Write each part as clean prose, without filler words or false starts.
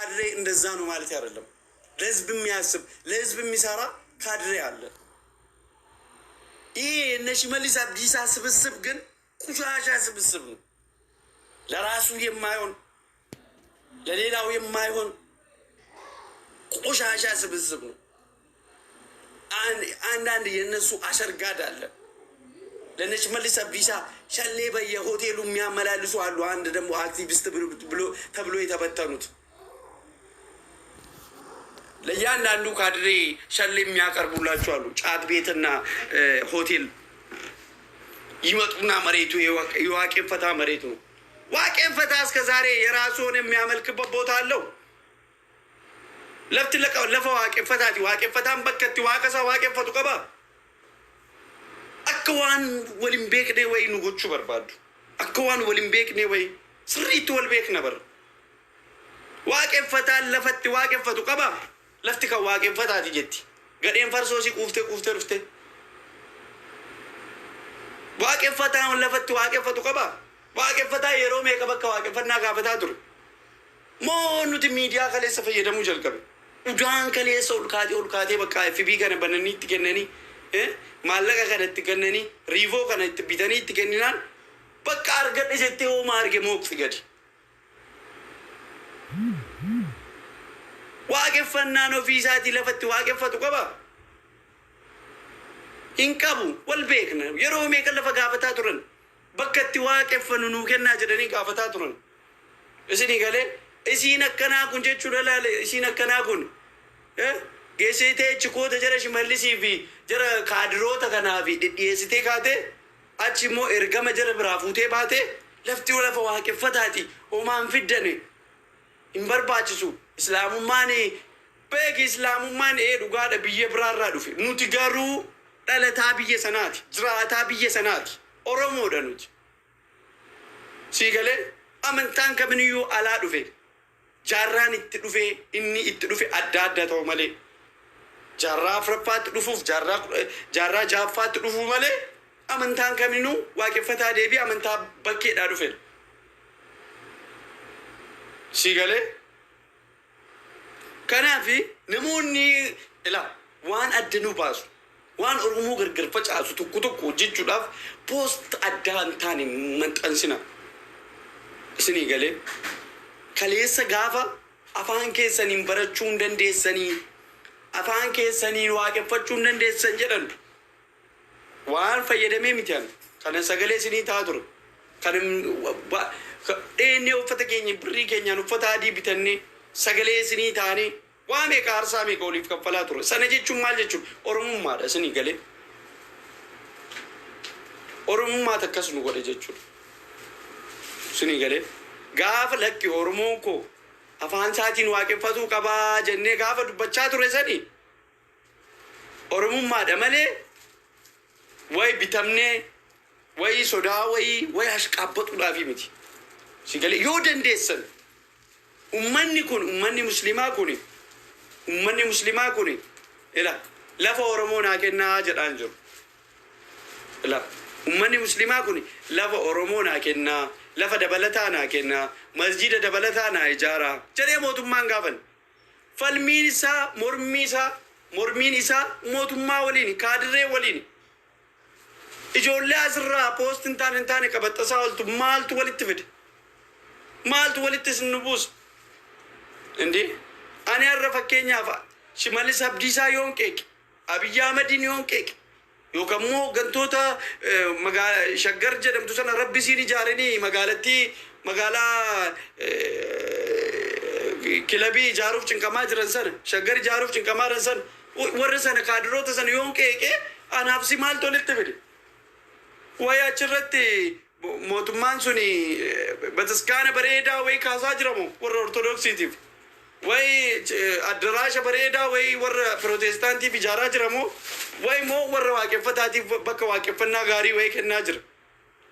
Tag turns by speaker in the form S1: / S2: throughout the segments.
S1: ካድሬ እንደዛ ነው ማለት አይደለም። ለህዝብ የሚያስብ ለህዝብ የሚሰራ ካድሬ አለ። ይሄ እነ ሽመልስ አብዲሳ ስብስብ ግን ቁሻሻ ስብስብ ነው። ለራሱ የማይሆን ለሌላው የማይሆን ቆሻሻ ስብስብ ነው። አንዳንድ የነሱ አሸርጋድ አለ። ለነ ሽመልስ አብዲሳ ሸሌ በየሆቴሉ የሚያመላልሱ አሉ። አንድ ደግሞ አክቲቪስት ብሎ ተብሎ የተበተኑት ለእያንዳንዱ ካድሬ ሸሌ የሚያቀርቡላቸው አሉ። ጫት ቤትና ሆቴል ይመጡና መሬቱ የዋቄን ፈታ መሬት ነው። ዋቄን ፈታ እስከ ዛሬ የራሱን የሚያመልክበት ቦታ አለው። ለፍት ለፈ ዋቄን ፈታቲ ዋቄን ፈታን በከቲ ዋቀሳ ዋቄን ፈቱ ቀባ አክዋን ወሊምቤክ ደ ወይ ንጎቹ በርባዱ አክዋን ወሊምቤክ ነ ወይ ስሪት ወልቤክ ነበር ዋቄን ፈታን ለፈት ዋቄን ፈቱ ቀባ ለፍት ከዋቄን ፈታቲ ጀቲ ገዴን ፈርሶሲ ቁፍቴ ርፍቴ ዋቄን ፈታን ለፈት ዋቄን ፈቱ ቀባ ዋቄን ፈታ የሮሜ ቀበካ ዋቄን ፈና ጋፈታ ዱር ሞኑት ሚዲያ ከሌሰ ፈየደሙ ጀልቀበ ኡዳን ከሌሰ ኡልካቴ በቃ ኤፍቢ ከነ በነኒ ትገነኒ ማለቀ ከነ ትገነኒ ሪቮ ከነ ትቢተኒ ትገኒናን በቃ አርገደ ጀቴው ማርገ ሞክ ፍገድ ዋቄን ፈና ነው ፊሳቲ ለፈት ዋቄን ፈቱ ቀባ ኢንቀቡ ወልቤክነ የሮሜ ከለፈ ጋፈታ ዱረን በከቲ ዋቄን ፈኑኑ ከና ጀደኒ ጋፈታ ዱረን እስኒ ገሌ እሲን አከና ኩን ጀቹ ደላለ እሲን አከና ኩን ጌሴቴ ችኮተ ጀረ ሽመልሲ ፊ ጀረ ካድሮተ ከናፊ ዲዲሲቴ ካቴ አቺሞ ኤርገመ ጀረ ብራፉቴ ባቴ ለፍቲ ወለፈ ዋቄን ፈታቲ ኦማን ፊደኔ ኢምበርባችሱ እስላሙማኔ በግ እስላሙማኔ ዱጋደ ብዬ ብራራ ዱፌ ኑቲ ገሩ ደለታ ብዬ ሰናት ጅራታ ብዬ ሰናት ኦሮሞ ደኑት ሲገሌ አመንታን ከምንዩ አላ ዱፌ ጃራን ኢትዱፌ ኢኒ ኢትዱፌ አዳዳተው መሌ ጃራ ፍረፋት ዱፉፍ ጃራ ጃፋት ዱፉ መሌ አመንታን ከምኑ ዋቄን ፈታ ዴቢ አመንታ በኬዳ ዱፌ ሲገሌ ከናፊ ነሞኒ ኢላ ዋን አድኑ ባሱ ዋን ኦሮሞ ግርግር ፈጫሱ ቱኩ ጅጁዳፍ ፖስት አዳንታኒ መንጠንሲና እስኒ ገሌ ከሌሰ ጋፋ አፋን ኬሰኒን በረቹ እንደንዴሰኒ አፋን ኬሰኒን ዋቄፈቹ እንደንዴሰን ጀደን ዋን ፈየደሜ ሚቲያን ከነ ሰገሌ ስኒ ታዱር ከንም ኤኔ ኡፈተ ኬኝ ብሪ ኬኛን ኡፈታ አዲ ቢተኔ ሰገሌ ስኒ ታኔ ዋሜ ካርሳሜ ኮሊፍ ከፈላ ቱር ሰነጀቹ ማልጀቹ ኦሮሙማ ደስኒ ገሌ ኦሮሙማ ተከስኑ ወደጀቹ ስኒ ገሌ ጋፍ ለክ ኦሮሞኮ አፋን ሳቲን ዋቄፈቱ ቀባ ጀኔ ጋፍ ዱበቻ ቱር ሰኒ ኦሮሙማ ደመሌ ወይ ቢተምኔ ወይ ሶዳ ወይ አሽቃበጡ ዳፊ ሚቲ ሲገሌ ዮደንዴሰን ummanni kun ummanni muslimaa kun ila lafa oromoo naa kennaa jedhaan jiru ila ummanni muslimaa kun lafa oromoo naa kennaa lafa dabalataa naa kennaa masjida dabalataa naa ijaaraa jedhee mootummaan gaafan falmiin isaa mormiin isaa mootummaa waliin kaadiree waliin ijoollee asirraa poost hin taane qabaxxasaa oltu maaltu walitti fide maaltu walitti sinnubuus እንዴ አኔ አረፈከኛ ፋ ሽመልስ አብዲሳ ዮንቄቅ አብይ አህመድን ዮንቄቅ ዮከሞ ገንቶታ ሸገር ጀደምቱ ሰነ ረቢ ሲኒ ጃረኒ መጋላ ክለቢ ጃሩፍ ጭንቀማ ጅረንሰን ሸገር ጃሩፍ ጭንቀማ ረንሰን ወረሰነ ካድሮተ ሰነ ዮንቄቄ አናፍሲ ማልቶ ልትብድ ወይ አችረት ሞቱማን ሱኒ በተስካነ በሬዳ ወይ ካሳ ጅረሙ ወረ ኦርቶዶክሲቲቭ ወይ አድራሽ በሬዳ ወይ ወረ ፕሮቴስታንቲ ቢጃራ ጅረሙ ወይ ሞ ወረ ዋቄፈታቲ በከ ዋቄፈና ጋሪ ወይ ከና ጅር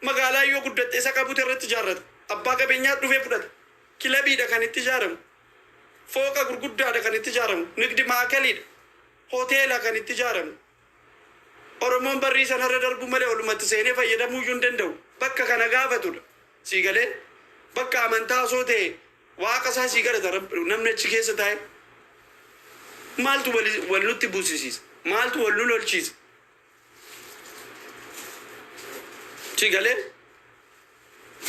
S1: መጋላዮ ጉደጤ ሰቀቡት ረት ጃረት አባ ቀበኛ ዱፌ ፍደት ክለቢ ደከን ትጃረም ፎቃ ጉርጉዳ ደከን ትጃረም ንግድ ማዕከል ሆቴል ደከን ትጃረም ኦሮሞን በሪ ሰነረ ደርቡ መለ ወሉመት ሰኔ ፈየደሙ ዩንደንደው በከ ከነጋፈቱ ሲገሌ በቃ አመንታ ሶቴ waaqa isaa sii gara namni achi keessa taa'e maaltu wal nutti buusisiisa maaltu wal nu lolchiisa si galee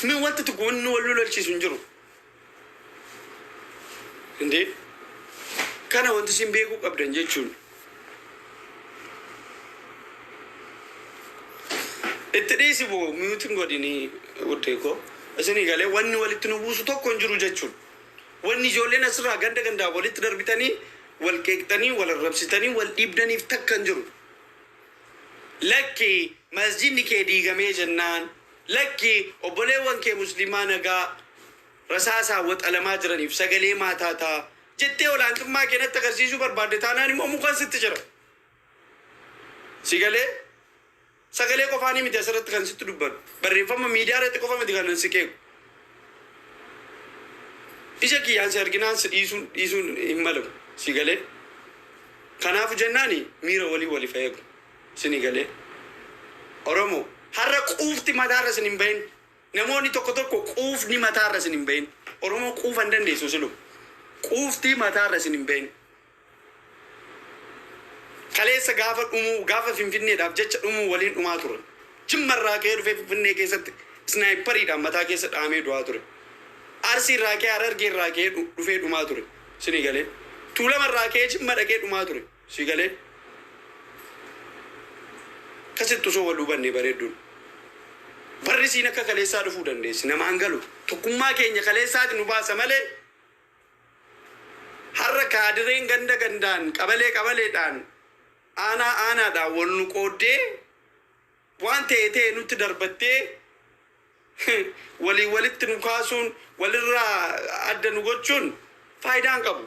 S1: mi wanti tokko wanni wal nu lolchiisu hin jiru indee kana wanti isin beekuu qabdan jechuun itti dhiisi boo miyuutiin godhini uddeekoo isinii galee wanni walitti nu buusu tokko hin jiru jechuun wanni ijoolleen asirraa ganda walitti darbitanii wal qeeqxanii wal arrabsitanii wal dhiibdaniif takka hin jiru lakki masjidni kee diigamee jennaan lakki obboleewwan kee muslimaa nagaa rasaasaa waxalamaa jiraniif sagalee maataataa jettee olaantummaa keenatti agarsiisuu barbaadde taanaan immoo mukaan sitti jira si galee sagalee qofaanii miti asirratti kan sitti dubbatu barreeffama miidiyaa irratti qofa miti kan si qeequ ija kiyyaan si arginaan si dhiisuun hin malamu si galee kanaafu jennaani miira walii fayyadu sini galee Oromoo har'a quufti mataarra sin hin bahin namoonni tokko quufni mataarra sin hin bahin Oromoo quufa hin dandeessu silu quufti mataarra sin hin bahin kaleessa gaafa finfinneedhaaf jecha dhumuu waliin dhumaa ture jimmarraa ka'ee dhufee finfinnee keessatti snaayipariidhaan mataa keessa dhaamee du'aa ture arsiirraa ka'ee harargeerraa ka'ee dhufee dhumaa ture sini galee tuulamarraa ka'ee jimma dhaqee dhumaa ture si galee kasitti osoo wal hubanne bareedduun barri siin akka kaleessaa dhufuu dandeessi namaan galu tokkummaa keenya kaleessaati nu baasa malee har'a kaadireen gandaan qabaleedhaan aanaadhaan wal nu qooddee waan ta'e nutti darbattee walitti nu kaasuun walirraa adda nu gochuun faayidaan qabu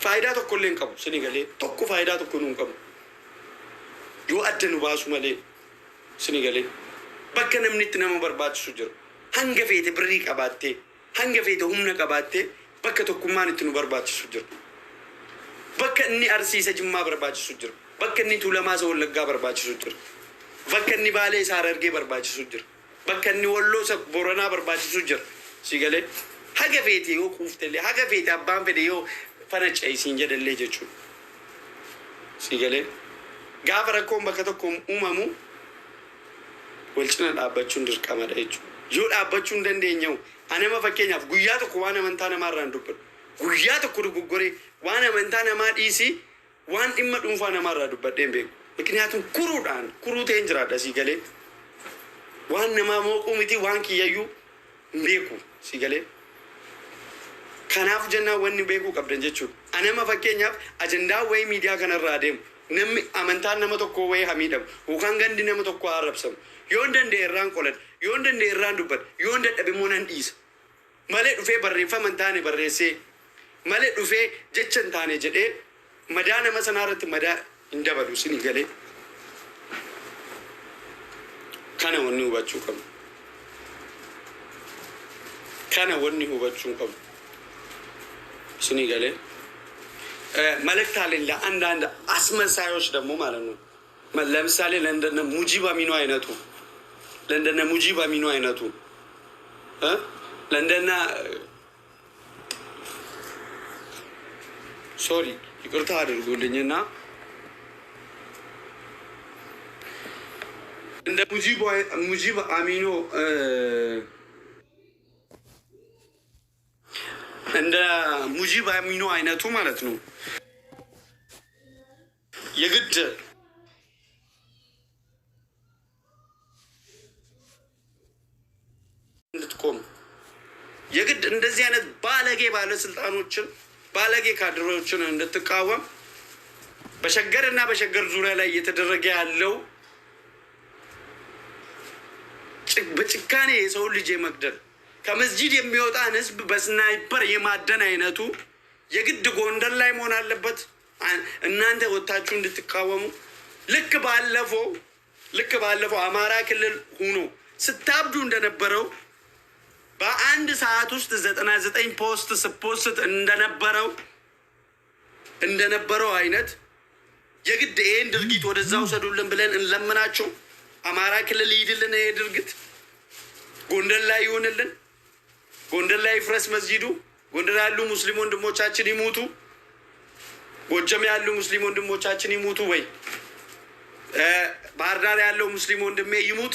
S1: faayidaa tokko illee hin qabu sini galee tokko faayidaa tokko nu hin qabu yoo adda nu baasu malee sini galee bakka namni itti nama barbaachisu jiru hanga feete birrii qabaattee hanga feete humna qabaattee bakka tokkummaan itti nu barbaachisu jiru bakka inni arsiisa jimmaa barbaachisu jiru bakka inni tuulamaa isa wallaggaa barbaachisu jiru bakka inni baalee isaa harargee barbaachisu jiru bakka inni walloo isa boranaa barbaachisu jiru si galee haga feete yoo quuftellee haga feete abbaan fedhe yoo fana ceesiin jedhallee jechuudha si galee gaafa rakkoon bakka tokko uumamu wal cina dhaabbachuun dirqamadha jechuudha yoo dhaabbachuu hin dandeenyu anama fakkeenyaaf guyyaa tokko waan amantaa namaarraan dubbadhu guyyaa tokko dogoggoree waan amantaa namaa dhiisii waan dhimma dhuunfaa namaarraa dubbadheen beeku miknyaatuun kuruu ta'een jiraadha si galee waan namaa mooquu miti waan kiyyayyuu hin beeku si galee kanaaf jennaan wanni beekuu qabdan jechuudha anama fakkeenyaaf ajandaa wayii miidiyaa kanarraa adeemu namni amantaan nama tokko wayii hamiidhamu yookaan gandi nama tokko arrabsamu yoo hin danda'e irraan qolan yoo hin danda'e irraan dubbadha yoo hin dadhabe immoo nan dhiisa malee dhufee barreeffama hin taane barreessee malee dhufee jecha hin taane jedhee madaa nama sanaa irratti madaa hin dabalu sini galee kana wanni hubachuu qabu sini galee መልእክት አለኝ ለአንዳንድ አስመሳዮች ደግሞ ማለት ነው ለምሳሌ ለእንደነ ሙጂብ አሚኑ አይነቱ ለእንደነ ሶሪ ይቅርታ አድርጉልኝና እንደ ሙጂብ አሚኑ እንደ ሙጂብ አሚኑ አይነቱ ማለት ነው የግድ እንድትቆም የግድ እንደዚህ አይነት ባለጌ ባለስልጣኖችን ባለጌ ካድሬዎችን እንድትቃወም በሸገርና በሸገር ዙሪያ ላይ እየተደረገ ያለው በጭካኔ የሰው ልጅ መግደል ከመስጂድ የሚወጣን ህዝብ በስናይፐር የማደን አይነቱ የግድ ጎንደር ላይ መሆን አለበት። እናንተ ወጣችሁ እንድትቃወሙ ልክ ባለፈው አማራ ክልል ሆኖ ስታብዱ እንደነበረው በአንድ ሰዓት ውስጥ 99 ፖስት ስፖስት እንደነበረው አይነት የግድ ይሄን ድርጊት ወደዛው ሰዱልን ብለን እንለምናቸው። አማራ ክልል ይድልን ይሄ ድርጊት ጎንደር ላይ ይሆንልን። ጎንደር ላይ ይፍረስ መስጂዱ። ጎንደር ያሉ ሙስሊም ወንድሞቻችን ይሙቱ። ጎጃም ያሉ ሙስሊም ወንድሞቻችን ይሙቱ። ወይ ባህር ዳር ያለው ሙስሊም ወንድሜ ይሙት።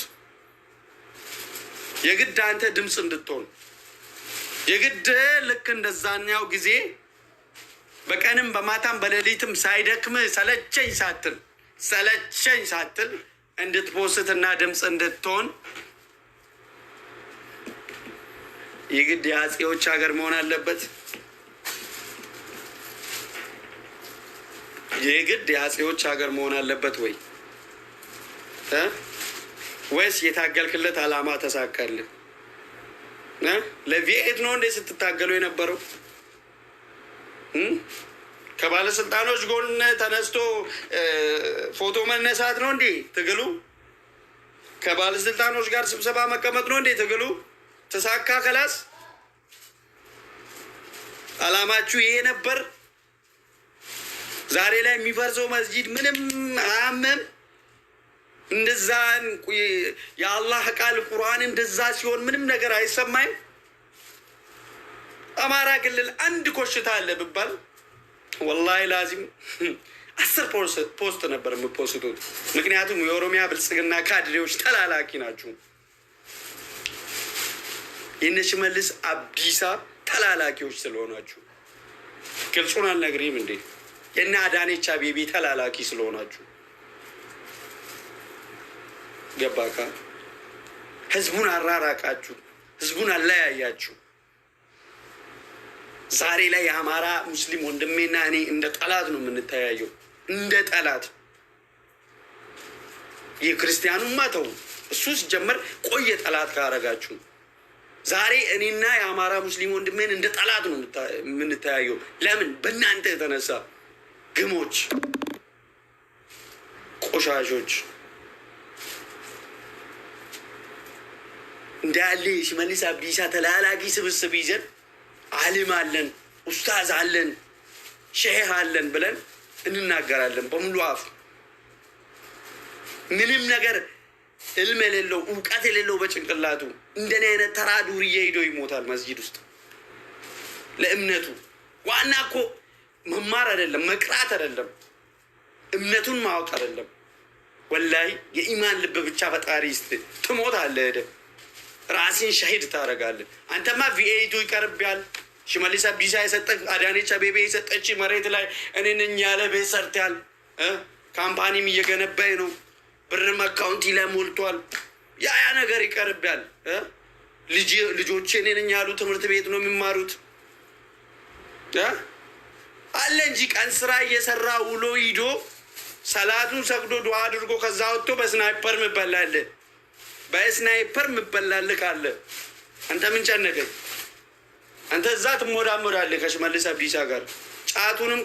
S1: የግድ አንተ ድምፅ እንድትሆን የግድ ልክ እንደዛኛው ጊዜ በቀንም በማታም በሌሊትም ሳይደክም ሰለቸኝ ሳትል እንድትፖስትና ድምፅ እንድትሆን የግድ የአፄዎች ሀገር መሆን አለበት። የግድ የአፄዎች ሀገር መሆን አለበት ወይ ወይስ የታገልክለት አላማ ተሳካልህ? ለቪኤት ነው እንዴ ስትታገሉ የነበረው? ከባለስልጣኖች ጎን ተነስቶ ፎቶ መነሳት ነው እንዴ ትግሉ? ከባለስልጣኖች ጋር ስብሰባ መቀመጥ ነው እንዴ ትግሉ? ተሳካ ከላስ? አላማችሁ ይሄ ነበር? ዛሬ ላይ የሚፈርሰው መስጂድ ምንም አያምም። እንደዛ የአላህ ቃል ቁርአን እንደዛ ሲሆን ምንም ነገር አይሰማይም። አማራ ክልል አንድ ኮሽታ አለ ብባል ወላሂ ላዚም 10 ፖስት ነበር የምፖስቱት። ምክንያቱም የኦሮሚያ ብልጽግና ካድሬዎች ተላላኪ ናችሁ። የእነ ሽመልስ አብዲሳ ተላላኪዎች ስለሆናችሁ ግልጹን አልነግሪም እንዴ? የእነ አዳነች አቤቤ ተላላኪ ስለሆናችሁ ገባካ? ህዝቡን አራራቃችሁ፣ ህዝቡን አለያያችሁ። ዛሬ ላይ የአማራ ሙስሊም ወንድሜና እኔ እንደ ጠላት ነው የምንተያየው፣ እንደ ጠላት። የክርስቲያኑማ ተው፣ እሱ ሲጀመር ቆየ ጠላት ካረጋችሁ። ዛሬ እኔና የአማራ ሙስሊም ወንድሜን እንደ ጠላት ነው የምንተያየው። ለምን? በእናንተ የተነሳ ግሞች፣ ቆሻሾች እንዳለ ሽመልስ አብዲሳ ተላላኪ ስብስብ ይዘን አሊም አለን፣ ኡስታዝ አለን፣ ሼህ አለን ብለን እንናገራለን በሙሉ አፍ። ምንም ነገር እልም የሌለው እውቀት የሌለው በጭንቅላቱ እንደኔ አይነት ተራ ዱርዬ ሄዶ ይሞታል መስጂድ ውስጥ ለእምነቱ። ዋና እኮ መማር አይደለም መቅራት አይደለም እምነቱን ማወቅ አይደለም። ወላሂ የኢማን ልብ ብቻ ፈጣሪ ይስጥ። ትሞታለህ ሄደህ ራስን ሸሂድ ታደርጋለህ። አንተማ ቪኤቱ ይቀርብያል። ሽመልስ አብዲሳ የሰጠህ አዳነች አቤቤ የሰጠች መሬት ላይ እኔ ነኝ ያለ ቤት ሰርተሃል። ካምፓኒም እየገነባኝ ነው፣ ብርም አካውንቲ ላይ ሞልቷል። ያ ነገር ይቀርብያል። ልጆቼ እኔ ነኝ ያሉ ትምህርት ቤት ነው የሚማሩት አለ እንጂ ቀን ስራ እየሰራ ውሎ ሂዶ ሰላቱን ሰግዶ ዱዓ አድርጎ ከዛ ወጥቶ በስናይፐር ምበላለህ፣ በስናይፐር ምበላለህ ካለ አንተ ምን ጨነቀኝ? አንተ እዛ ትሞዳሞዳለህ ከሽመልስ አብዲሳ ጋር። ጫቱንም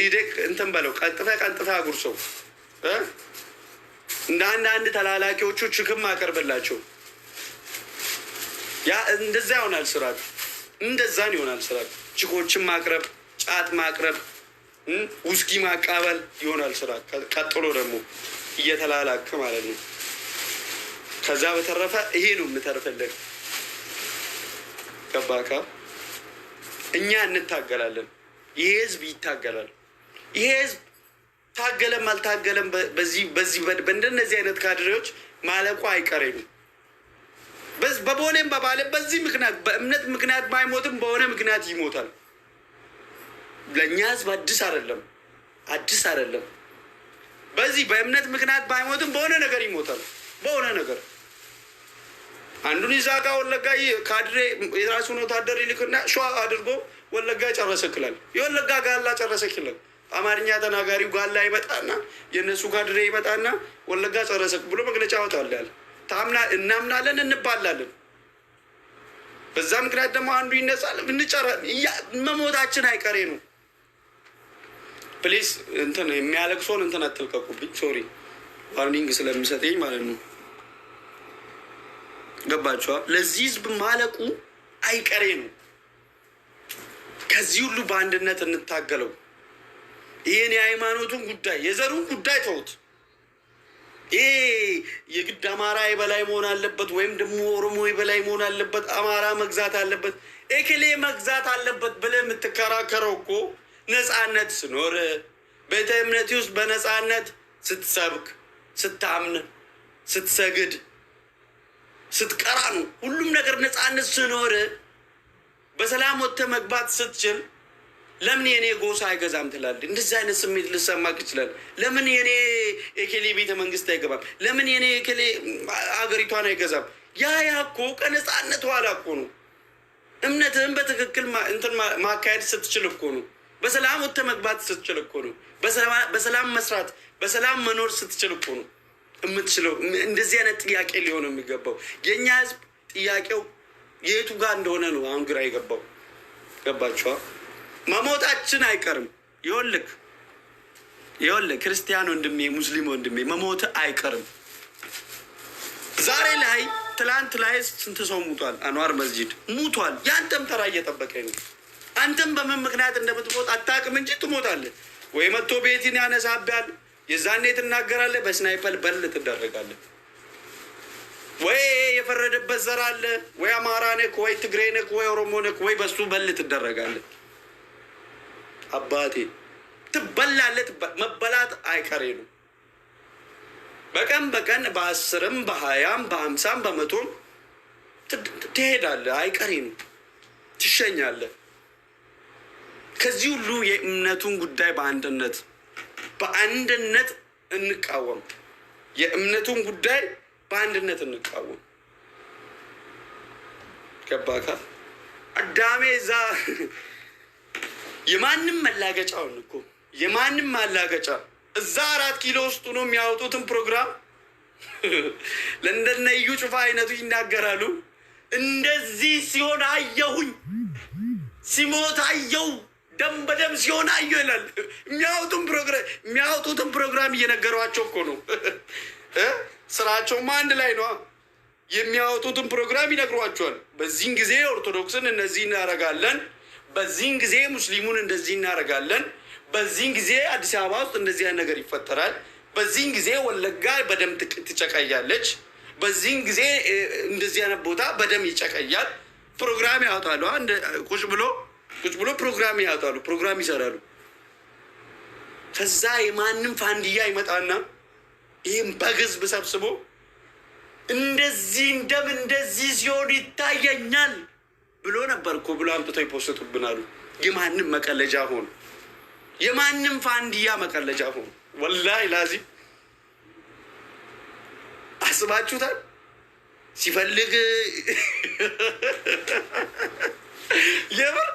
S1: ይደቅ እንትን በለው ቀንጥፈህ አጉርሰው። እንደ አንድ ተላላኪዎቹ ችክም አቀርብላቸው። ያ እንደዛ ይሆናል ስራት፣ እንደዛን ይሆናል ስራት። ችኮችን ማቅረብ፣ ጫት ማቅረብ፣ ውስኪ ማቃበል ይሆናል ስራት። ቀጥሎ ደግሞ እየተላላክ ማለት ነው። ከዛ በተረፈ ይሄ ነው የምተርፈልህ። ገባካ? እኛ እንታገላለን፣ ይሄ ህዝብ ይታገላል። ይሄ ህዝብ ታገለም አልታገለም በዚህ በእንደነዚህ አይነት ካድሬዎች ማለቁ አይቀሬ ነው። በቦሌም በባለ በዚህ ምክንያት በእምነት ምክንያት ባይሞትም በሆነ ምክንያት ይሞታል። ለእኛ ህዝብ አዲስ አይደለም። በዚህ በእምነት ምክንያት ባይሞትም በሆነ ነገር ይሞታል። በሆነ ነገር አንዱን ይዛጋ ወለጋ ካድሬ የራሱን ወታደር ይልክና ሸዋ አድርጎ ወለጋ ጨረሰክላል። የወለጋ ጋላ ጨረሰክላል። አማርኛ ተናጋሪው ጋላ ይመጣና የነሱ ካድሬ ይመጣና ወለጋ ጨረሰክ ብሎ መግለጫ ያወጣል። እናምናለን፣ እንባላለን። በዛ ምክንያት ደግሞ አንዱ ይነሳል። መሞታችን አይቀሬ ነው። ፕሊዝ እንትን የሚያለቅሶን እንትን አትልቀቁብኝ። ሶሪ ዋርኒንግ ስለሚሰጠኝ ማለት ነው። ገባችኋ? ለዚህ ህዝብ ማለቁ አይቀሬ ነው። ከዚህ ሁሉ በአንድነት እንታገለው። ይህን የሃይማኖቱን ጉዳይ የዘሩን ጉዳይ ተውት። ይሄ የግድ አማራ የበላይ መሆን አለበት ወይም ደግሞ ኦሮሞ የበላይ መሆን አለበት፣ አማራ መግዛት አለበት፣ ኤክሌ መግዛት አለበት ብለህ የምትከራከረው እኮ ነፃነት ስኖር ቤተ እምነት ውስጥ በነፃነት ስትሰብክ፣ ስታምን፣ ስትሰግድ፣ ስትቀራ ነው። ሁሉም ነገር ነፃነት ስኖር በሰላም ወጥተህ መግባት ስትችል ለምን የኔ ጎሳ አይገዛም ትላለህ? እንደዚህ አይነት ስሜት ልሰማክ ይችላል። ለምን የኔ ኤኬሌ ቤተ መንግስት አይገባም? ለምን የኔ ኤኬሌ ሀገሪቷን አይገዛም? ያ እኮ ከነፃነት ኋላ እኮ ነው። እምነትህን በትክክል እንትን ማካሄድ ስትችል እኮ ነው። በሰላም ወጥተህ መግባት ስትችል እኮ ነው። በሰላም መስራት፣ በሰላም መኖር ስትችል እኮ ነው የምትችለው። እንደዚህ አይነት ጥያቄ ሊሆን የሚገባው የእኛ ህዝብ ጥያቄው የቱ ጋር እንደሆነ ነው አሁን ግራ የገባው። ገባችኋ? መሞታችን አይቀርም። ይኸውልህ ክርስቲያን ወንድሜ፣ ሙስሊም ወንድሜ መሞት አይቀርም። ዛሬ ላይ ትላንት ላይ ስንት ሰው ሙቷል? አንዋር መስጂድ ሙቷል። ያንተም ተራ እየጠበቀኝ ነው። አንተም በምን ምክንያት እንደምትሞት አታውቅም እንጂ ትሞታለህ። ወይ መጥቶ ቤትን ያነሳብያል፣ የዛኔ ትናገራለህ፣ በስናይፐር በል ትደረጋለህ። ወይ የፈረደበት ዘር አለ፣ ወይ አማራ ነክ፣ ወይ ትግሬ ነክ፣ ወይ ኦሮሞ ነክ፣ ወይ በሱ በል ትደረጋለህ። አባቴ ትበላለህ። መበላት አይቀሬ ነው። በቀን በቀን በ10ም በ20ም በ50ም በ100ም ትሄዳለህ። አይቀሬ ነው። ትሸኛለህ። ከዚህ ሁሉ የእምነቱን ጉዳይ በአንድነት እንቃወም። የእምነቱን ጉዳይ በአንድነት እንቃወም። ገባካ? አዳሜ እዛ የማንም መላገጫውን እኮ የማንም ማላገጫ እዛ 4 ኪሎ ውስጥ ነው የሚያወጡትን ፕሮግራም ለእንደነ እዩ ጩፋ አይነቱ ይናገራሉ። እንደዚህ ሲሆን አየሁኝ፣ ሲሞት አየው፣ ደም በደም ሲሆን አየው ይላል። የሚያወጡትን ፕሮግራም እየነገሯቸው እኮ ነው። ስራቸውማ አንድ ላይ ነው። የሚያወጡትን ፕሮግራም ይነግሯቸዋል። በዚህን ጊዜ ኦርቶዶክስን እነዚህ እናረጋለን፣ በዚህን ጊዜ ሙስሊሙን እንደዚህ እናረጋለን፣ በዚህን ጊዜ አዲስ አበባ ውስጥ እንደዚህ አይነት ነገር ይፈጠራል፣ በዚህን ጊዜ ወለጋ በደም ትጨቀያለች፣ በዚህን ጊዜ እንደዚህ አይነት ቦታ በደም ይጨቀያል። ፕሮግራም ያወጣሉ። ቁጭ ብሎ ፕሮግራም ያወጣሉ፣ ፕሮግራም ይሰራሉ። ከዛ የማንም ፋንድያ ይመጣና ይህም በግዝብ ሰብስቦ እንደዚህ እንደዚህ ሲሆን ይታየኛል ብሎ ነበር እኮ ብሎ አምጥተው ይፖስቱብናሉ። የማንም መቀለጃ ሆኑ፣ የማንም ፋንድያ መቀለጃ ሆኑ። ወላሂ ላዚም አስባችሁታል? ሲፈልግ የምር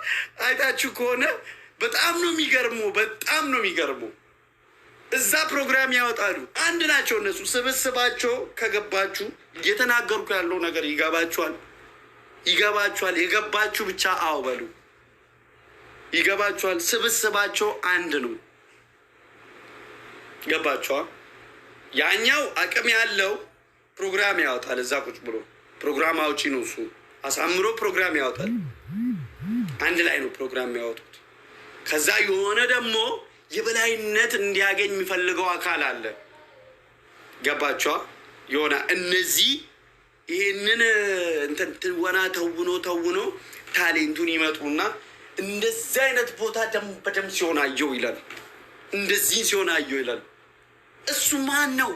S1: አይታችሁ ከሆነ በጣም ነው የሚገርመው። እዛ ፕሮግራም ያወጣሉ። አንድ ናቸው እነሱ። ስብስባቸው ከገባችሁ እየተናገርኩ ያለው ነገር ይገባችኋል። የገባችሁ ብቻ አዎ በሉ። ይገባችኋል። ስብስባቸው አንድ ነው። ገባችኋል? ያኛው አቅም ያለው ፕሮግራም ያወጣል። እዛ ቁጭ ብሎ ፕሮግራም አውጪ ነው እሱ። አሳምሮ ፕሮግራም ያወጣል። አንድ ላይ ነው ፕሮግራም ያወጡት። ከዛ የሆነ ደግሞ የበላይነት እንዲያገኝ የሚፈልገው አካል አለ። ገባችኋ? የሆነ እነዚህ ይህንን ትወና ተውኖ ታሌንቱን ይመጡና እንደዚህ አይነት ቦታ ደም በደም ሲሆን አየው ይላል። እንደዚህ ሲሆን አየው ይላል። እሱ ማን ነው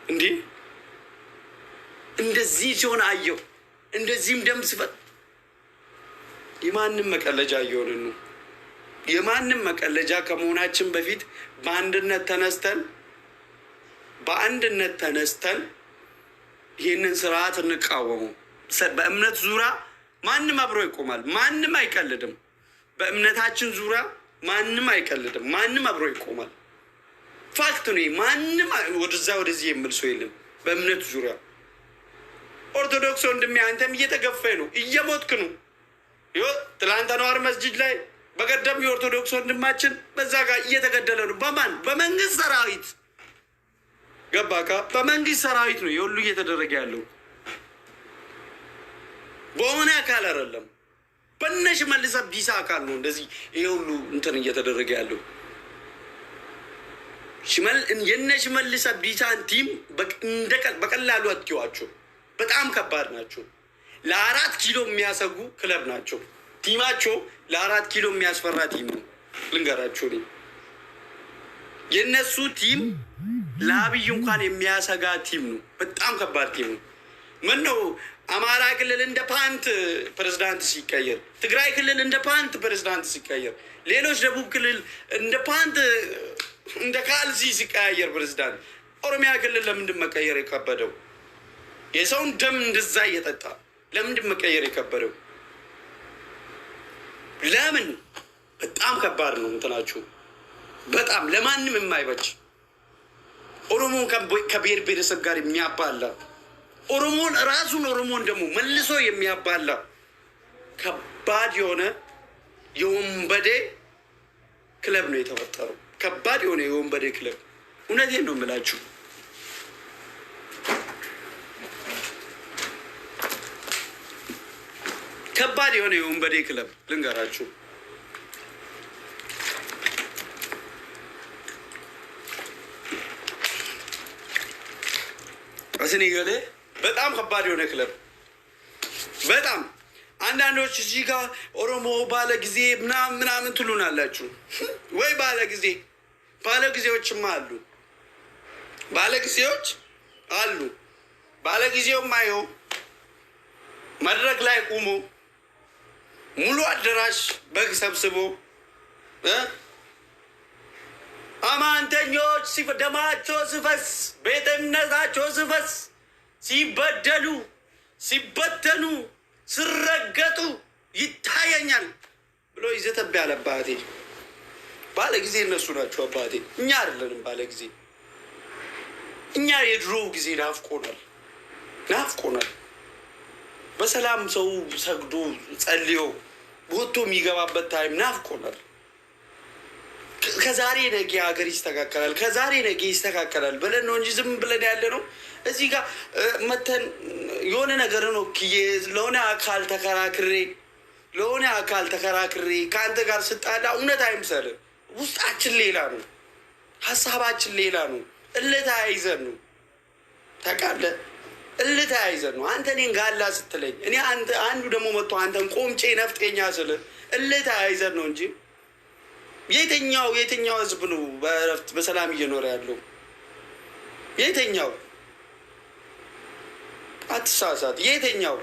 S1: እንዴ? እንደዚህ ሲሆን አየው፣ እንደዚህም ደም ሲፈጥ የማንም መቀለጃ እየሆንን ነው። የማንም መቀለጃ ከመሆናችን በፊት በአንድነት ተነስተን ይህንን ስርዓት እንቃወሙ። በእምነት ዙሪያ ማንም አብሮ ይቆማል። ማንም አይቀልድም። በእምነታችን ዙሪያ ማንም አይቀልድም። ማንም አብሮ ይቆማል። ፋክት ነው። ማንም ወደዚህ የምል ሰው የለም በእምነቱ ዙሪያ። ኦርቶዶክስ ወንድሜ አንተም እየተገፋኝ ነው፣ እየሞትክ ነው። ትላንት አንዋር መስጂድ ላይ በቀደም የኦርቶዶክስ ወንድማችን በዛ ጋር እየተገደለ ነው። በማን? በመንግስት ሰራዊት። ገባካ? በመንግስት ሰራዊት ነው የሁሉ እየተደረገ ያለው። በሆነ አካል አይደለም፣ በነሽ መልሰ ቢሳ አካል ነው እንደዚህ ይሄ ሁሉ እንትን እየተደረገ ያለው። የነ ሽመልስ አብዲሳን ቲም በቀላሉ አትዩዋቸው። በጣም ከባድ ናቸው። ለ4 ኪሎ የሚያሰጉ ክለብ ናቸው። ቲማቸው ለ4 ኪሎ የሚያስፈራ ቲም ነው። ልንገራቸው ነው የነሱ ቲም ለአብይ እንኳን የሚያሰጋ ቲም ነው። በጣም ከባድ ቲም ነው። ምን ነው አማራ ክልል እንደ ፓንት ፕሬዝዳንት ሲቀየር፣ ትግራይ ክልል እንደ ፓንት ፕሬዝዳንት ሲቀየር፣ ሌሎች ደቡብ ክልል እንደ ፓንት እንደ ካልሲ ሲቀያየር ፕሬዝዳንት፣ ኦሮሚያ ክልል ለምንድን መቀየር የከበደው? የሰውን ደም እንደዛ እየጠጣ ለምንድን መቀየር የከበደው? ለምን? በጣም ከባድ ነው እንትናችሁ። በጣም ለማንም የማይበጅ ኦሮሞን ከብሔር ብሔረሰብ ጋር የሚያባላ ኦሮሞን ራሱን ኦሮሞን ደግሞ መልሶ የሚያባላ ከባድ የሆነ የወንበዴ ክለብ ነው የተፈጠረው። ከባድ የሆነ የወንበዴ ክለብ። እውነቴን ነው የምላችሁ። ከባድ የሆነ የወንበዴ ክለብ ልንገራችሁ። እስኒ ገሌ በጣም ከባድ የሆነ ክለብ። በጣም አንዳንዶች እዚህ ጋር ኦሮሞ ባለ ጊዜ ምናምን ትሉናላችሁ ወይ? ባለ ጊዜዎችማ አሉ። ባለ ጊዜዎች አሉ። ባለ ጊዜው ማየው መድረክ ላይ ቁሞ ሙሉ አዳራሽ በግ ሰብስቦ አማንተኞች ደማቸው ሲፈስ ቤተ እምነታቸው ሲፈስ ሲበደሉ ሲበተኑ ሲረገጡ ይታየኛል ብሎ ይዘተብ ያለ አባቴ። ባለ ጊዜ እነሱ ናቸው አባቴ፣ እኛ አይደለንም ባለ ጊዜ። እኛ የድሮ ጊዜ ናፍቆናል። በሰላም ሰው ሰግዶ ጸልዮ ወጥቶ የሚገባበት ታይም ናፍቆናል። ከዛሬ ነገ ሀገር ይስተካከላል፣ ከዛሬ ነገ ይስተካከላል ብለን ነው እንጂ ዝም ብለን ያለ ነው። እዚህ ጋር መተን የሆነ ነገር ነው ለሆነ አካል ተከራክሬ ከአንተ ጋር ስጣላ እውነት አይምሰልህ። ውስጣችን ሌላ ነው፣ ሀሳባችን ሌላ ነው። እልህ ተያይዘን ነው ታውቃለህ፣ እልህ ተያይዘን ነው። አንተ እኔን ጋላ ስትለኝ እኔ አንዱ ደግሞ መጥቶ አንተን ቆምጬ ነፍጤኛ ስልህ እልህ ተያይዘን ነው እንጂ የትኛው ህዝብ ነው በእረፍት በሰላም እየኖረ ያለው? የትኛው? አትሳሳት። የትኛው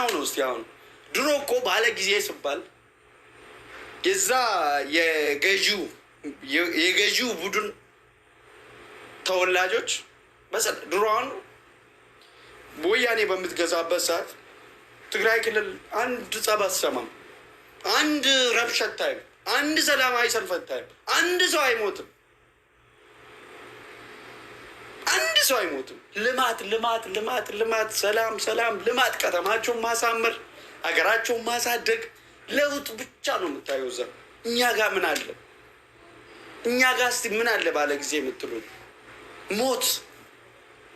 S1: ነው? እስቲ አሁን ድሮ እኮ ባለ ጊዜ ሲባል የዛ የገዢው ቡድን ተወላጆች ድሮ አሁን ወያኔ በምትገዛበት ሰዓት ትግራይ ክልል አንድ ጸብ አትሰማም። አንድ ረብሻ አታይም። አንድ ሰላማዊ ሰልፍ አታይም። አንድ ሰው አይሞትም። ልማት፣ ሰላም፣ ልማት፣ ከተማቸውን ማሳመር፣ ሀገራቸውን ማሳደግ፣ ለውጥ ብቻ ነው የምታየው እዛ። እኛ ጋር ምን አለ? እኛ ጋር እስቲ ምን አለ? ባለ ጊዜ የምትሉን ሞት፣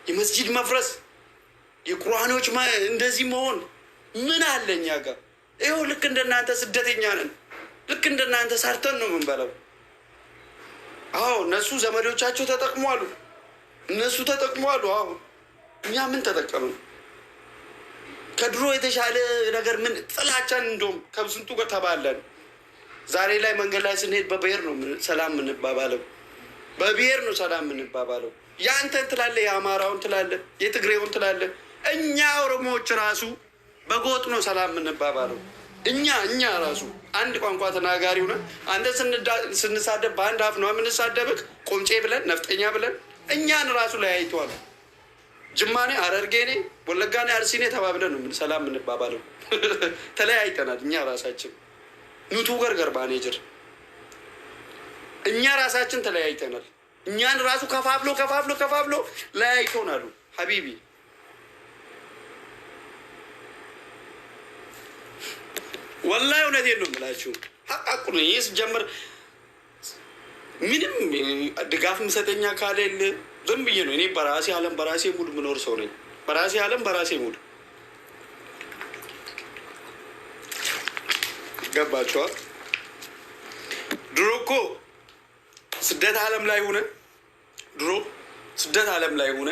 S1: የመስጂድ መፍረስ፣ የቁርአኖች እንደዚህ መሆን ምን አለ እኛ ጋር? ይኸው ልክ እንደናንተ ስደተኛ ነን። ልክ እንደናንተ ሰርተን ነው የምንበላው። አዎ እነሱ ዘመዶቻቸው ተጠቅሟሉ፣ እነሱ ተጠቅሟሉ። አዎ እኛ ምን ተጠቀምን? ከድሮ የተሻለ ነገር ምን? ጥላቻን እንደውም ከብስንቱ ጋር ተባለን። ዛሬ ላይ መንገድ ላይ ስንሄድ በብሔር ነው ሰላም የምንባባለው፣ በብሔር ነው ሰላም የምንባባለው። የአንተን ትላለህ፣ የአማራውን ትላለህ፣ የትግሬውን ትላለህ። እኛ ኦሮሞዎች ራሱ በጎጥ ነው ሰላም የምንባባለው። እኛ ራሱ አንድ ቋንቋ ተናጋሪ ሆነ አንተ ስንሳደብ በአንድ አፍ ነው የምንሳደብህ። ቆምጬ ብለን ነፍጠኛ ብለን እኛን ራሱ ለያይተዋል። ጅማኔ፣ አረርጌኔ፣ ወለጋኔ፣ አርሲኔ ተባብለን ነው ሰላም የምንባባለው። ተለያይተናል እኛ ራሳችን። ኑቱ ገርገር ባኔጅር እኛ ራሳችን ተለያይተናል። እኛን ራሱ ከፋፍሎ ለያይቶናሉ። ሀቢቢ ወላሂ እውነቴን ነው የምላችሁ። ሀቃቁ ነው። ይህ ስጀምር ምንም ድጋፍ ምሰጠኛ ካሌለ ዝም ብዬ ነው እኔ በራሴ ዓለም በራሴ ሙድ ምኖር ሰው ነኝ። በራሴ ዓለም በራሴ ሙድ ገባችኋል? ድሮ እኮ ስደት ዓለም ላይ ሆነ ድሮ ስደት ዓለም ላይ ሆነ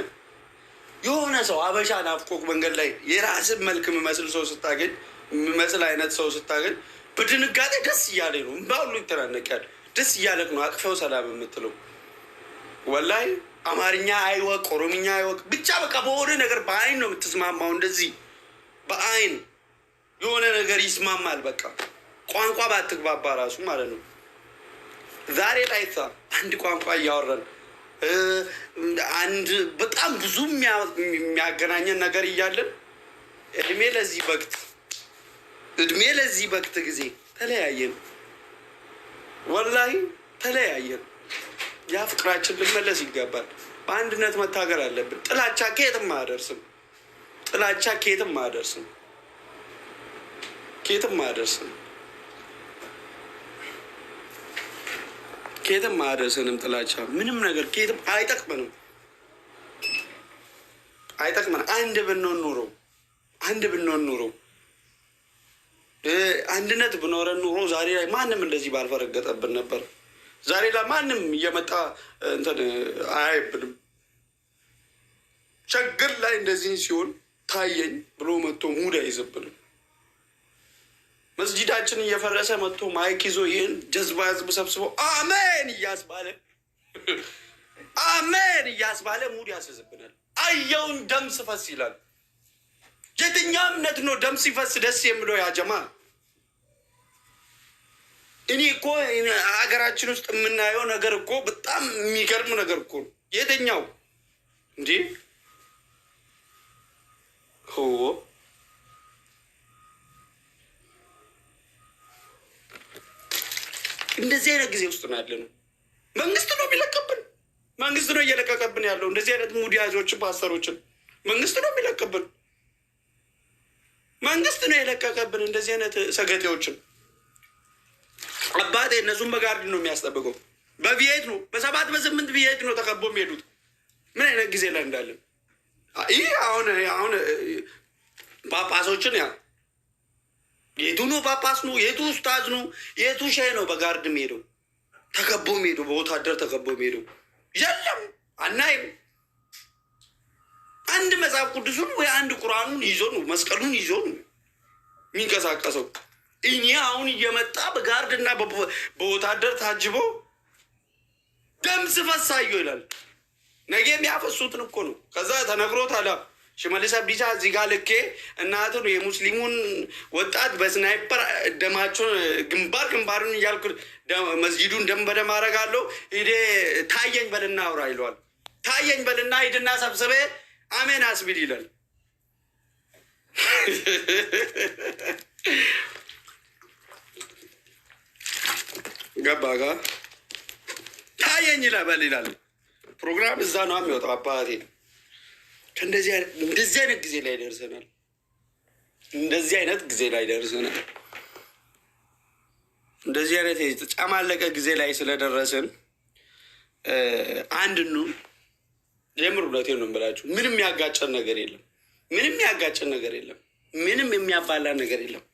S1: የሆነ ሰው አበሻ ናፍቆክ መንገድ ላይ የራስን መልክ የምመስል ሰው ስታገኝ የምመስል አይነት ሰው ስታገኝ በድንጋጤ ደስ እያለ ነው እንባ ሁሉ ይተናነቃል። ደስ እያለቅ ነው አቅፈው ሰላም የምትለው። ወላሂ አማርኛ አይወቅ ኦሮምኛ አይወቅ ብቻ በቃ በሆነ ነገር በአይን ነው የምትስማማው። እንደዚህ በአይን የሆነ ነገር ይስማማል። በቃ ቋንቋ ባትግባባ ራሱ ማለት ነው። ዛሬ ላይ አንድ ቋንቋ እያወራን አንድ በጣም ብዙ የሚያገናኘን ነገር እያለን እድሜ ለዚህ በቅት ጊዜ ተለያየን። ወላሂ ተለያየን። ያ ፍቅራችን ልመለስ ይገባል። በአንድነት መታገል አለብን። ጥላቻ ከየትም አያደርስም። ጥላቻ ከየትም አያደርስም። ከየትም አያደርስም። ከየትም አያደርስንም። ጥላቻ ምንም ነገር ከየትም አይጠቅመንም። አንድ ብንሆን ኑሮ አንድነት ብኖረን ኑሮ ዛሬ ላይ ማንም እንደዚህ ባልፈረገጠብን ነበር። ዛሬ ላይ ማንም እየመጣ እንትን አያይብንም። ችግር ላይ እንደዚህ ሲሆን ታየኝ ብሎ መጥቶ ሙድ አይዝብንም። መስጂዳችን እየፈረሰ መጥቶ ማይክ ይዞ ይህን ጀዝባ ህዝብ ሰብስበው አሜን እያስባለ ሙድ ያስይዝብናል። አየውን ደም ስፈስ ይላል። የትኛው እምነት ነው ደም ሲፈስ ደስ የሚለው? ያጀማ እኔ እኮ ሀገራችን ውስጥ የምናየው ነገር እኮ በጣም የሚገርም ነገር እኮ ነው። የትኛው እንዴ እንደዚህ አይነት ጊዜ ውስጥ ነው ያለነው። መንግስት ነው የሚለቀብን። መንግስት ነው እየለቀቀብን ያለው። እንደዚህ አይነት ሙዲያጆችን ፓስተሮችን መንግስት ነው የሚለቅብን። መንግስት ነው የለቀቀብን እንደዚህ አይነት ሰገጤዎችን። አባቴ እነሱን በጋርድ ነው የሚያስጠብቀው። በቪኤት ነው በ7 በ8 ቪኤት ነው ተከቦ የሚሄዱት። ምን አይነት ጊዜ ላይ እንዳለን ይህ አሁን ጳጳሶችን የቱ ነው ጳጳስ ነው የቱ ኡስታዝ ነው የቱ ሼህ ነው በጋርድ ሄደው ተከቦ ሄዱ በወታደር ተከቦ ሄዱ። የለም አናይም። አንድ መጽሐፍ ቅዱሱን ወይ አንድ ቁርአኑን ይዞ ነው መስቀሉን ይዞ ነው የሚንቀሳቀሰው። እኔ አሁን እየመጣ በጋርድና በወታደር ታጅቦ ደም ስፈሳዩ ይላል። ነገ የሚያፈሱትን እኮ ነው። ከዛ ተነግሮታል። ሽመልስ አብዲሳ እዚህ ጋር ልኬ እናቱን የሙስሊሙን ወጣት በስናይፐር ደማቸውን ግንባርን እያልኩ መስጂዱን ደም በደም አደርጋለሁ። ሂዴ ታየኝ በልና አውራ ይለዋል። ታየኝ በልና ሂድና ሰብስቤ አሜን አስቢል ይላል። ገባጋ ታየኝ ይላል ይላል። ፕሮግራም እዛ ነው የሚወጣው። አባቴ እንደዚህ አይነት ጊዜ ላይ ደርሰናል። እንደዚህ አይነት የተጨማለቀ ጊዜ ላይ ስለደረስን አንድኑ የምር ሁለቴን ነው የምላችሁ። ምንም ያጋጨን ነገር የለም። ምንም የሚያባላን ነገር የለም።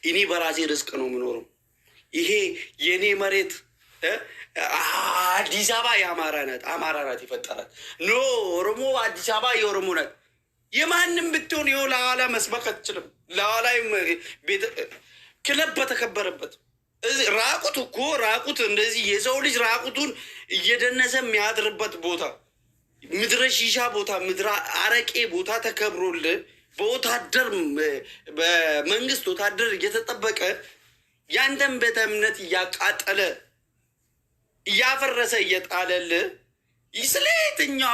S1: እኔ በራሴ ርስቅ ነው የምኖረው። ይሄ የእኔ መሬት አዲስ አበባ የአማራ ናት የፈጠራት። ኖ ኦሮሞ አዲስ አበባ የኦሮሞ ናት። የማንም ብትሆን ይኸው ለኋላ መስበክ አትችልም። ለኋላ ክለብ በተከበረበት ራቁት እንደዚህ የሰው ልጅ ራቁቱን እየደነሰ የሚያድርበት ቦታ ምድረ ሺሻ ቦታ ምድረ አረቄ ቦታ ተከብሮልህ በወታደር በመንግስት ወታደር እየተጠበቀ ያንተን ቤተ እምነት እያቃጠለ እያፈረሰ እየጣለልህ ስለ የትኛዋ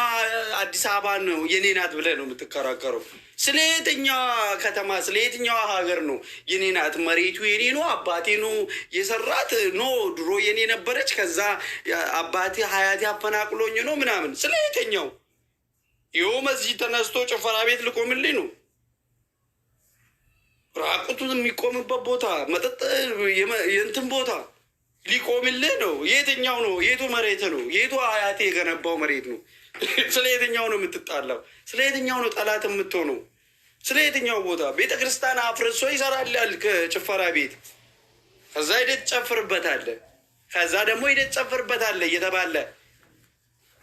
S1: አዲስ አበባ ነው የኔ ናት ብለህ ነው የምትከራከረው? ስለ የትኛዋ ከተማ ስለ የትኛዋ ሀገር ነው የኔ ናት? መሬቱ የኔ ነው አባቴ ነው የሰራት ኖ ድሮ የኔ ነበረች ከዛ አባቴ ሀያቴ አፈናቅሎኝ ነው ምናምን። ስለ የትኛው ይኸው መዚህ ተነስቶ ጭፈራ ቤት ልቆምልኝ ነው? ራቁቱን የሚቆምበት ቦታ መጠጥ የእንትን ቦታ ሊቆምልህ ነው? የትኛው ነው? የቱ መሬት ነው? የቱ አያቴ የገነባው መሬት ነው? ስለ የትኛው ነው የምትጣላው? ስለ የትኛው ነው ጠላት የምትሆነው? ስለ የትኛው ቦታ? ቤተ ክርስቲያን አፍርሶ ይሰራል ከጭፈራ ቤት ከዛ ሂደህ ትጨፍርበታለህ። ከዛ ደግሞ ሂደት ጨፍርበታለህ እየተባለ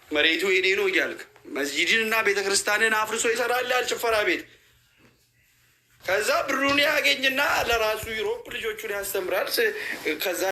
S1: መሬቱ የኔ ነው እያልክ መስጂድን እና ቤተክርስቲያንን አፍርሶ ይሰራል ጭፈራ ቤት። ከዛ ብሩን ያገኝና ለራሱ ዩሮፕ ልጆቹን ያስተምራል። ከዛ